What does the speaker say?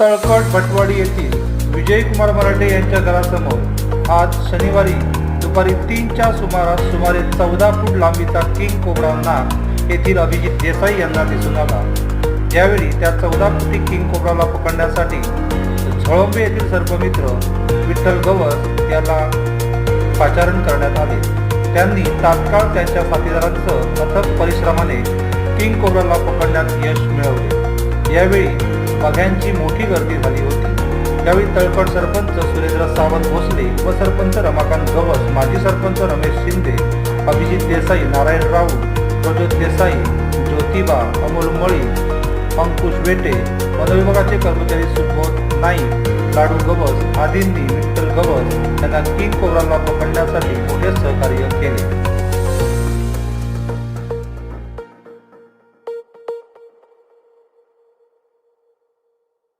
तळकट भटवाडी येथील विजयकुमार मराठे यांच्या घरासमोर आज शनिवारी दुपारी 3च्या सुमारास सुमारे 14 फूट लांबीचा किंग कोब्रा नाग येथील अभिजित देसाई यांना दिसून आला। यावेळी त्या 14 फुटी किंग कोब्राला पकडण्यासाठी झळंबे येथील सर्पमित्र विठ्ठल गवस याला पाचारण करण्यात आले। त्यांनी तात्काळ त्यांच्या साथीदारांसह अथक परिश्रमाने किंग कोब्राला पकडण्यात यश मिळवले। यावेळी बघ्यांची मोठी गर्दी झाली होती। यावेळी तळकट सरपंच सुरेंद्र सावंत भोसले व सरपंच रमाकांत गवस, माजी सरपंच रमेश शिंदे, अभिजित देसाई, नारायण राऊत, प्रज्योत देसाई, ज्योतिबा, अमोल मळी, अंकुश वेटे, वनविभागाचे कर्मचारी सुबोध नाईक, लाडू गवस आदींनी विठ्ठल गवस यांना किंग कोब्राला पकडण्यासाठी मोठे सहकार्य केले।